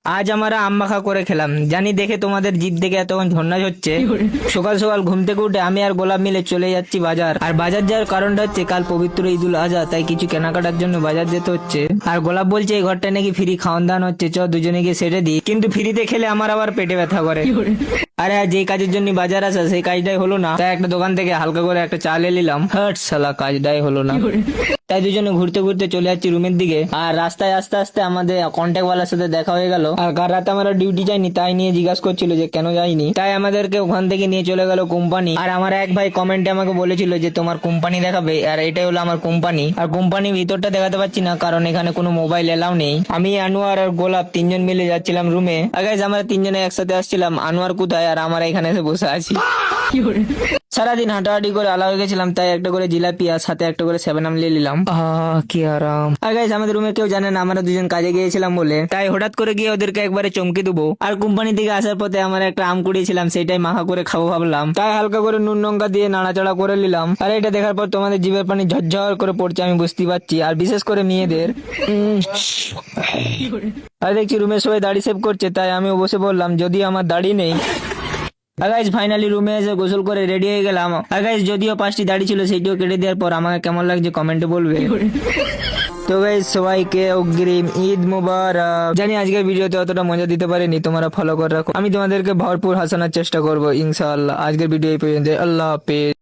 আজ আমরা আম মাখা করে খেলাম। জানি দেখে তোমাদের জিভ থেকে এতক্ষণ ঝর্ণা হচ্ছে। সকাল সকাল ঘুম থেকে উঠে আমি আর গোলাপ মিলে চলে যাচ্ছি বাজার। আর বাজার যাওয়ার কারণটা হচ্ছে কাল পবিত্র ঈদুল আজহা, তাই কিছু কেনাকাটার জন্য বাজার যেতে হচ্ছে। আর গোলাপ বলছে এই ঘরটা নাকি ফ্রি খাওয়ান দাওয়ান হচ্ছে, চ দুজনে গিয়ে সেরে দিই। কিন্তু ফ্রিতে খেলে আমার আবার পেটে ব্যথা করে। আরে আর যেই কাজের জন্য বাজার আসা সেই কাজটাই হলো না, তাই একটা দোকান থেকে হালকা করে একটা চা নিলাম। হাট শালা, কাজটাই হলো না। তাই দুজনে ঘুরতে ঘুরতে চলে যাচ্ছি রুমের দিকে। আর রাস্তায় আস্তে আস্তে আমাদের কন্ট্যাক্ট ওয়ালার সাথে দেখা হয়ে গেল। আর কাল রাতে আমরা ডিউটি যাইনি, তাই নিয়ে জিজ্ঞাসা করছিল যে কেন যাইনি। তাই আমাদেরকে ওখান থেকে নিয়ে চলে গেল কোম্পানি। আর আমার এক ভাই কমেন্টে আমাকে বলেছিল যে তোমার কোম্পানি দেখাবে, আর এটাই হলো আমার কোম্পানি। আর কোম্পানির ভিতরটা দেখাতে পারছি না কারণ এখানে কোনো মোবাইল এলাও নেই। আমি আনোয়ার আর গোলাপ তিনজন মিলে যাচ্ছিলাম রুমে। আর guys, আমরা তিনজনে একসাথে আসছিলাম। আনোয়ার কোথায় আর আমরা এখানে এসে বসে আছি। সারাদিন হাঁটাহাঁটি করে আলা হয়ে গেছিলাম, তাই একটা করে জিলাপি আর সাথে একটা করে 7 আম নিয়ে নিলাম। কি আরাম। আর গাইস, আমাদের রুমে কেউ জানে না আমরা দুজন কাজে গিয়েছিলাম বলে, তাই হঠাৎ করে গিয়ে ওদেরকে একবারে চমকে দেবো। আর কোম্পানি থেকে আসার পথে আমরা একটা আম কুড়িয়েছিলাম, সেটাই মাখা করে খাবো ভাবলাম, তাই হালকা করে নুন লঙ্কা দিয়ে নাড়াচাড়া করে নিলাম। আর এটা দেখার পর তোমাদের জিভের পানি ঝরঝর করে পড়ছে, আমি বুঝতে পারছি। আর বিশেষ করে মেয়েদের। আর দেখছি রুমের সবাই দাড়ি সেভ করছে, তাই আমি বসে বললাম যদি আমার দাড়ি নেই। আর গাইস, ফাইনালি রুমে এসে গোসল করে রেডি হয়ে গেলাম। আর গাইস, যদিও 5টি দাড়ি ছিল সেইটিও কেটে দেওয়ার পর আমাকে কেমন লাগছে কমেন্টে বলবে। তো গাইস, সবাইকে অগ্রিম ঈদ মোবারক। জানি আজকের ভিডিওতে অতটা মজা দিতে পারিনি, তোমরা ফলো করে রাখো। আমি তোমাদেরকে ভরপুর হাসানোর চেষ্টা করবো ইনশাআল্লাহ। আজকের ভিডিও এই পর্যন্ত। আল্লাহ হাফেজ।